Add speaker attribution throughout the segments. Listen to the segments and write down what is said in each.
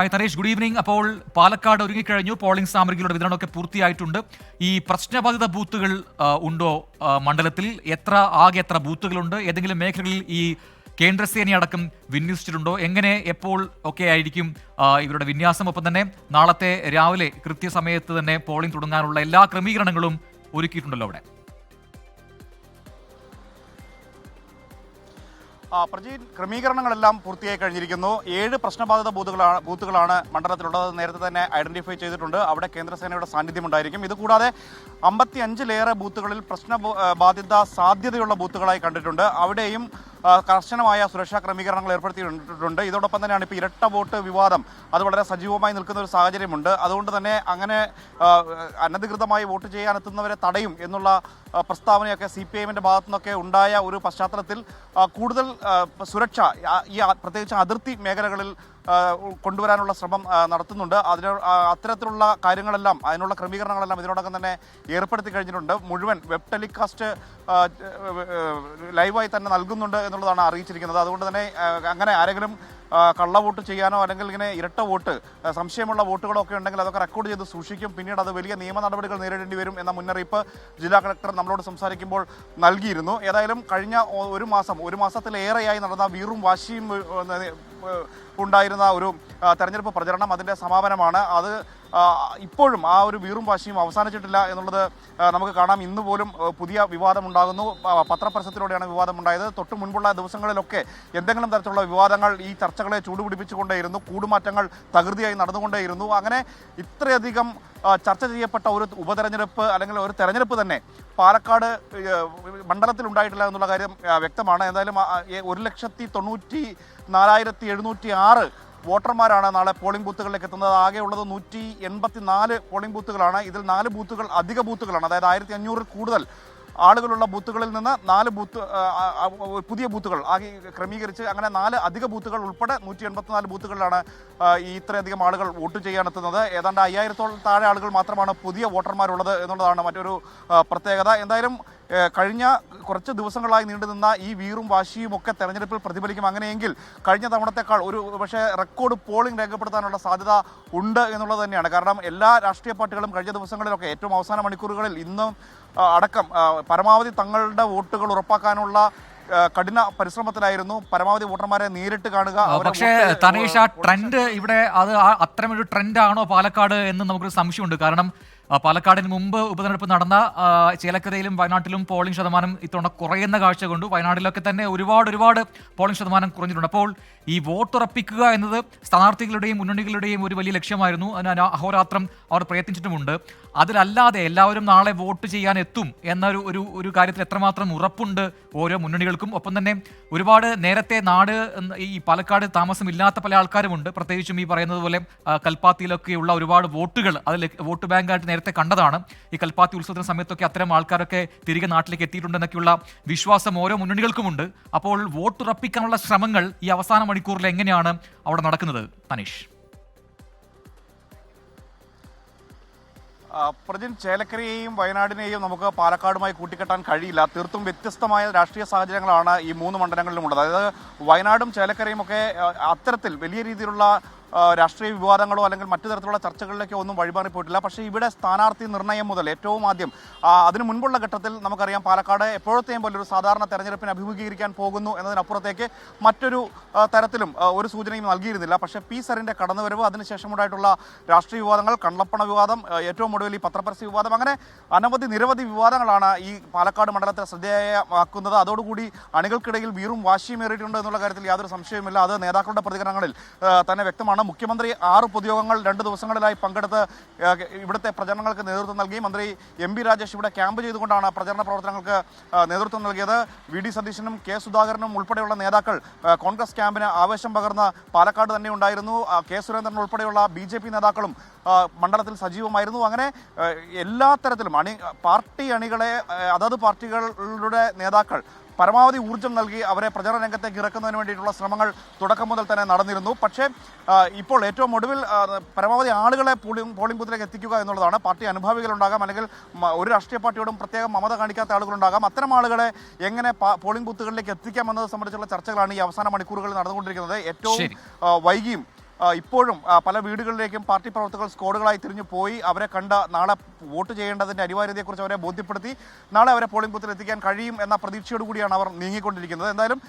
Speaker 1: Hi Tharesh, good evening. അപ്പോൾ പാലക്കാട് ഒരുങ്ങിക്കഴിഞ്ഞു, polling സാമഗ്രികളുടെ വിതരണമൊക്കെ പൂർത്തിയായിട്ടുണ്ട്. ഈ പ്രശ്നബാധിത ബൂത്തുകൾ ഉണ്ടോ മണ്ഡലത്തിൽ? ആകെ എത്ര ബൂത്തുകളുണ്ട്? ഏതെങ്കിലും മേഖലകളിൽ ഈ കേന്ദ്രസേനയടക്കം വിന്യസിച്ചിട്ടുണ്ടോ? എങ്ങനെ, എപ്പോൾ ഒക്കെ ആയിരിക്കും ഇവരുടെ വിന്യാസം? ഒപ്പം തന്നെ നാളത്തെ രാവിലെ കൃത്യസമയത്ത് തന്നെ പോളിംഗ് തുടങ്ങാനുള്ള എല്ലാ ക്രമീകരണങ്ങളും ഒരുക്കിയിട്ടുണ്ടല്ലോ അവിടെ?
Speaker 2: പ്രജീൻ, ക്രമീകരണങ്ങളെല്ലാം പൂർത്തിയായി കഴിഞ്ഞിരിക്കുന്നു. 7 പ്രശ്നബാധിത ബൂത്തുകളാണ് മണ്ഡലത്തിലുള്ളത്. നേരത്തെ തന്നെ ഐഡന്റിഫൈ ചെയ്തിട്ടുണ്ട്. അവിടെ കേന്ദ്രസേനയുടെ സാന്നിധ്യം ഉണ്ടായിരിക്കും. ഇതുകൂടാതെ 55-ലേറെ ബൂത്തുകളിൽ പ്രശ്നബാധിത സാധ്യതയുള്ള ബൂത്തുകളായി കണ്ടിട്ടുണ്ട്. അവിടെയും കർശനമായ സുരക്ഷാ ക്രമീകരണങ്ങൾ ഏർപ്പെടുത്തിയിട്ടുണ്ട്. ഇതോടൊപ്പം തന്നെയാണ് ഇപ്പോൾ ഇരട്ട വോട്ട് വിവാദം അത് വളരെ സജീവമായി നിൽക്കുന്ന ഒരു സാഹചര്യമുണ്ട്. അതുകൊണ്ട് തന്നെ അങ്ങനെ അനധികൃതമായി വോട്ട് ചെയ്യാനെത്തുന്നവരെ തടയും എന്നുള്ള പ്രസ്താവനയൊക്കെ CPIMന്റെ ഭാഗത്തു നിന്നൊക്കെ ഉണ്ടായ ഒരു പശ്ചാത്തലത്തിൽ കൂടുതൽ സുരക്ഷ പ്രത്യേകിച്ച് അതിർത്തി മേഖലകളിൽ കൊണ്ടുവരാനുള്ള ശ്രമം നടത്തുന്നുണ്ട്. അത്തരത്തിലുള്ള കാര്യങ്ങളെല്ലാം, അതിനുള്ള ക്രമീകരണങ്ങളെല്ലാം ഇതിനോടകം തന്നെ ഏർപ്പെടുത്തി കഴിഞ്ഞിട്ടുണ്ട്. മുഴുവൻ വെബ് ടെലികാസ്റ്റ് ലൈവായി തന്നെ നൽകുന്നുണ്ട് എന്നുള്ളതാണ് അറിയിച്ചിരിക്കുന്നത്. അതുകൊണ്ട് തന്നെ അങ്ങനെ ആരെങ്കിലും കള്ള വോട്ട് ചെയ്യാനോ അല്ലെങ്കിൽ ഇങ്ങനെ ഇരട്ട വോട്ട്, സംശയമുള്ള വോട്ടുകളോ ഒക്കെ ഉണ്ടെങ്കിൽ അതൊക്കെ റെക്കോർഡ് ചെയ്ത് സൂക്ഷിക്കും. പിന്നീട് അത് വലിയ നിയമ നടപടികൾ നേരിടേണ്ടി വരും എന്ന മുന്നറിയിപ്പ് ജില്ലാ കളക്ടർ നമ്മളോട് സംസാരിക്കുമ്പോൾ നൽകിയിരുന്നു. ഏതായാലും കഴിഞ്ഞ ഒരു മാസത്തിലേറെയായി നടന്ന വീറും വാശിയും ഉണ്ടായിരുന്ന ഒരു തെരഞ്ഞെടുപ്പ് പ്രചരണം അതിൻ്റെ സമാപനമാണ്. അത് ഇപ്പോഴും ആ ഒരു വീറും വാശിയും അവസാനിച്ചിട്ടില്ല എന്നുള്ളത് നമുക്ക് കാണാം. ഇന്ന് പോലും പുതിയ വിവാദം ഉണ്ടാകുന്നു. പത്രപരസ്യത്തിലൂടെയാണ് വിവാദം ഉണ്ടായത്. തൊട്ട് മുൻപുള്ള ദിവസങ്ങളിലൊക്കെ എന്തെങ്കിലും തരത്തിലുള്ള വിവാദങ്ങൾ ഈ ചർച്ചകളെ ചൂടുപിടിപ്പിച്ചുകൊണ്ടേയിരുന്നു. കൂടുമാറ്റങ്ങൾ തകൃതിയായി നടന്നുകൊണ്ടേയിരുന്നു. അങ്ങനെ ഇത്രയധികം ചർച്ച ചെയ്യപ്പെട്ട ഒരു ഉപതെരഞ്ഞെടുപ്പ് അല്ലെങ്കിൽ ഒരു തെരഞ്ഞെടുപ്പ് തന്നെ പാലക്കാട് മണ്ഡലത്തിൽ ഉണ്ടായിട്ടില്ല എന്നുള്ള കാര്യം വ്യക്തമാണ്. എന്തായാലും 1,94,706 വോട്ടർമാരാണ് നാളെ പോളിംഗ് ബൂത്തുകളിലേക്ക് എത്തുന്നത്. ആകെ ഉള്ളത് 184 പോളിംഗ് ബൂത്തുകളാണ്. ഇതിൽ 4 ബൂത്തുകൾ അധിക ബൂത്തുകളാണ്. അതായത് 1500-ൽ കൂടുതൽ ആളുകളുള്ള ബൂത്തുകളിൽ നിന്ന് 4 പുതിയ ബൂത്തുകൾ ആകെ ക്രമീകരിച്ച് അങ്ങനെ 4 അധിക ബൂത്തുകൾ ഉൾപ്പെടെ 184 ബൂത്തുകളിലാണ് ഇത്രയധികം ആളുകൾ വോട്ട് ചെയ്യാനെത്തുന്നത്. ഏതാണ്ട് 5000-ത്തോളം താഴെ ആളുകൾ മാത്രമാണ് പുതിയ വോട്ടർമാരുള്ളത് എന്നുള്ളതാണ് മറ്റൊരു പ്രത്യേകത. എന്തായാലും കഴിഞ്ഞ കുറച്ച് ദിവസങ്ങളായി നീണ്ടുനിന്ന ഈ വീറും വാശിയും ഒക്കെ തെരഞ്ഞെടുപ്പിൽ പ്രതിഫലിക്കും. അങ്ങനെയെങ്കിൽ കഴിഞ്ഞ തവണത്തേക്കാൾ പക്ഷേ റെക്കോർഡ് പോളിംഗ് രേഖപ്പെടുത്താനുള്ള സാധ്യത ഉണ്ട് എന്നുള്ളത് തന്നെയാണ്. കാരണം എല്ലാ രാഷ്ട്രീയ പാർട്ടികളും കഴിഞ്ഞ ദിവസങ്ങളിലൊക്കെ ഏറ്റവും അവസാന മണിക്കൂറുകളിൽ ഇന്നും അടക്കം പരമാവധി തങ്ങളുടെ വോട്ടുകൾ ഉറപ്പാക്കാനുള്ള കഠിന പരിശ്രമത്തിലായിരുന്നു. പരമാവധി വോട്ടർമാരെ നേരിട്ട് കാണുക.
Speaker 1: പക്ഷേ തനേഷ്, ആ ട്രെൻഡ് ഇവിടെ അത് അത്തരമൊരു ട്രെൻഡാണോ പാലക്കാട് എന്ന് നമുക്കൊരു സംശയമുണ്ട്. കാരണം പാലക്കാടിന് മുമ്പ് ഉപതെരഞ്ഞെടുപ്പ് നടന്ന ചേലക്കരയിലും വയനാട്ടിലും പോളിംഗ് ശതമാനം ഇത്തവണ കുറയുന്ന കാഴ്ച കൊണ്ടു. വയനാട്ടിലൊക്കെ തന്നെ ഒരുപാട് പോളിംഗ് ശതമാനം കുറഞ്ഞിട്ടുണ്ട്. അപ്പോൾ ഈ വോട്ടുറപ്പിക്കുക എന്നത് സ്ഥാനാർത്ഥികളുടെയും മുന്നണികളുടെയും ഒരു വലിയ ലക്ഷ്യമായിരുന്നു. അതിന് അഹോരാത്രം അവർ പ്രയത്നിച്ചിട്ടുമുണ്ട്. അതിലല്ലാതെ എല്ലാവരും നാളെ വോട്ട് ചെയ്യാൻ എത്തും എന്ന ഒരു കാര്യത്തിൽ എത്രമാത്രം ഉറപ്പുണ്ട് ഓരോ മുന്നണികൾക്കും? ഒപ്പം തന്നെ ഒരുപാട് നേരത്തെ ഈ പാലക്കാട് താമസമില്ലാത്ത പല ആൾക്കാരുമുണ്ട്. പ്രത്യേകിച്ചും ഈ പറയുന്നത് പോലെ കൽപ്പാത്തിയിലൊക്കെയുള്ള ഒരുപാട് വോട്ടുകൾ അതിൽ വോട്ട് ബാങ്കായിട്ട് നേരത്തെ കണ്ടതാണ്. ഈ കൽപ്പാത്തി ഉത്സവത്തിന് സമയത്തൊക്കെ അത്തരം ആൾക്കാരൊക്കെ തിരികെ നാട്ടിലേക്ക് എത്തിയിട്ടുണ്ടെന്നൊക്കെയുള്ള വിശ്വാസം ഓരോ മുന്നണികൾക്കുമുണ്ട്. അപ്പോൾ വോട്ടുറപ്പിക്കാനുള്ള ശ്രമങ്ങൾ ഈ അവസാന മണിക്കൂറിൽ എങ്ങനെയാണ് അവിടെ നടക്കുന്നത് തനീഷ്?
Speaker 2: പ്രജിൻ, ചേലക്കരയെയും വയനാടിനെയും നമുക്ക് പാലക്കാടുമായി കൂട്ടിക്കെട്ടാൻ കഴിയില്ല. തീർത്തും വ്യത്യസ്തമായ രാഷ്ട്രീയ സാഹചര്യങ്ങളാണ് ഈ 3 മണ്ഡലങ്ങളിലുമുള്ളത്. അതായത് വയനാടും ചേലക്കരയും ഒക്കെ അത്തരത്തിൽ വലിയ രീതിയിലുള്ള രാഷ്ട്രീയ വിവാദങ്ങളോ അല്ലെങ്കിൽ മറ്റു തരത്തിലുള്ള ചർച്ചകളിലേക്കോ ഒന്നും വഴിമാറിപ്പോയിട്ടില്ല. പക്ഷേ ഇവിടെ സ്ഥാനാർത്ഥി നിർണയം മുതൽ ഏറ്റവും ആദ്യം അതിനു മുൻപുള്ള ഘട്ടത്തിൽ നമുക്കറിയാം പാലക്കാട് എപ്പോഴത്തെയും പോലെ ഒരു സാധാരണ തെരഞ്ഞെടുപ്പിനെ അഭിമുഖീകരിക്കാൻ പോകുന്നു എന്നതിനപ്പുറത്തേക്ക് മറ്റൊരു തരത്തിലും ഒരു സൂചനയും നൽകിയിരുന്നില്ല. പക്ഷേ പി സരിൻ്റെ കടന്നുവരവ്, അതിനുശേഷമുണ്ടായിട്ടുള്ള രാഷ്ട്രീയ വിവാദങ്ങൾ, കള്ളപ്പണ വിവാദം, ഏറ്റവും ഒടുവിൽ ഈ പത്രപരസ്യ വിവാദം, അങ്ങനെ നിരവധി വിവാദങ്ങളാണ് ഈ പാലക്കാട് മണ്ഡലത്തെ ശ്രദ്ധേയമാക്കുന്നത്. അതോടുകൂടി അണികൾക്കിടയിൽ വീറും വാശിയും ഏറിയിട്ടുണ്ട് എന്നുള്ള കാര്യത്തിൽ യാതൊരു സംശയവുമില്ല. അത് നേതാക്കളുടെ പ്രതികരണങ്ങളിൽ തന്നെ വ്യക്തമാണ്. മുഖ്യമന്ത്രി 6 പൊതുയോഗങ്ങൾ 2 ദിവസങ്ങളിലായി പങ്കെടുത്ത് ഇവിടുത്തെ പ്രചരണങ്ങൾക്ക് നേതൃത്വം നൽകി. മന്ത്രി MB രാജേഷ് ഇവിടെ ക്യാമ്പ് ചെയ്തുകൊണ്ടാണ് പ്രചരണ പ്രവർത്തനങ്ങൾക്ക് നേതൃത്വം നൽകിയത്. VD സതീശനും K സുധാകരനും ഉൾപ്പെടെയുള്ള നേതാക്കൾ കോൺഗ്രസ് ക്യാമ്പിന് ആവേശം പകർന്ന് പാലക്കാട് തന്നെ ഉണ്ടായിരുന്നു. K സുരേന്ദ്രൻ ഉൾപ്പെടെയുള്ള BJP നേതാക്കളും മണ്ഡലത്തിൽ സജീവമായിരുന്നു. അങ്ങനെ എല്ലാ തരത്തിലും പാർട്ടി അണികളെ അതത് പാർട്ടികളുടെ നേതാക്കൾ പരമാവധി ഊർജ്ജം നൽകി അവരെ പ്രചരണ രംഗത്തേക്ക് ഇറക്കുന്നതിന് വേണ്ടിയിട്ടുള്ള ശ്രമങ്ങൾ തുടക്കം മുതൽ തന്നെ നടന്നിരുന്നു. പക്ഷേ ഇപ്പോൾ ഏറ്റവും ഒടുവിൽ പരമാവധി ആളുകളെ പോളിംഗ് ബൂത്തിലേക്ക് എത്തിക്കുക എന്നുള്ളതാണ്. പാർട്ടി അനുഭാവികളുണ്ടാകാം, അല്ലെങ്കിൽ ഒരു രാഷ്ട്രീയ പാർട്ടിയോടും പ്രത്യേകം മമത കാണിക്കാത്ത ആളുകളുണ്ടാകാം. അത്തരം ആളുകളെ എങ്ങനെ പോളിംഗ് ബൂത്തുകളിലേക്ക് എത്തിക്കാം എന്നത് സംബന്ധിച്ചുള്ള ചർച്ചകളാണ് ഈ അവസാന മണിക്കൂറുകളിൽ നടന്നുകൊണ്ടിരിക്കുന്നത്. ഏറ്റവും വൈകിയും ഇപ്പോഴും പല വീടുകളിലേക്കും പാർട്ടി പ്രവർത്തകർ സ്ക്വാഡുകളായി തിരിഞ്ഞു പോയി അവരെ കണ്ട നാളെ വോട്ട് ചെയ്യേണ്ടതിൻ്റെ അനിവാര്യതയെക്കുറിച്ച് അവരെ ബോധ്യപ്പെടുത്തി നാളെ അവരെ പോളിംഗ് ബൂത്തിൽ എത്തിക്കാൻ കഴിയും എന്ന പ്രതീക്ഷയോട് കൂടിയാണ് അവർ നീങ്ങിക്കൊണ്ടിരിക്കുന്നത്. എന്തായാലും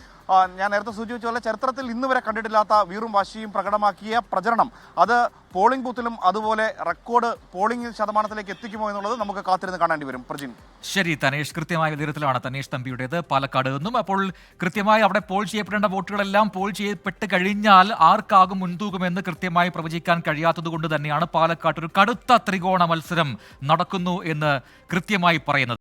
Speaker 2: ഞാൻ നേരത്തെ സൂചിപ്പിച്ച പോലെ ചരിത്രത്തിൽ ഇന്ന് വരെ കണ്ടിട്ടില്ലാത്ത വീറും വാശിയും പ്രകടമാക്കിയ പ്രചരണം അത് പോളിംഗ് ബൂത്തിലും അതുപോലെ റെക്കോർഡ് പോളിംഗ് ശതമാനത്തിലേക്ക് എത്തിക്കുമോ എന്നുള്ളത് നമുക്ക് കാത്തിരുന്ന് കാണേണ്ടി വരും. പ്രജിൻ,
Speaker 1: ശരി തനേഷ്, കൃത്യമായ വിലയിരുത്തലാണ് തനേഷ് തമ്പിയുടേത് പാലക്കാട് നിന്നും. അപ്പോൾ കൃത്യമായി അവിടെ പോൾ ചെയ്യപ്പെടേണ്ട വോട്ടുകളെല്ലാം പോൾ ചെയ്യപ്പെട്ട് കഴിഞ്ഞാൽ ആർക്കാകും മുൻതൂക്കമെന്ന് കൃത്യമായി പ്രവചിക്കാൻ കഴിയാത്തതുകൊണ്ട് തന്നെയാണ് പാലക്കാട് ഒരു കടുത്ത ത്രികോണ മത്സരം നടക്കുന്നു എന്ന് കൃത്യമായി പറയുന്നത്.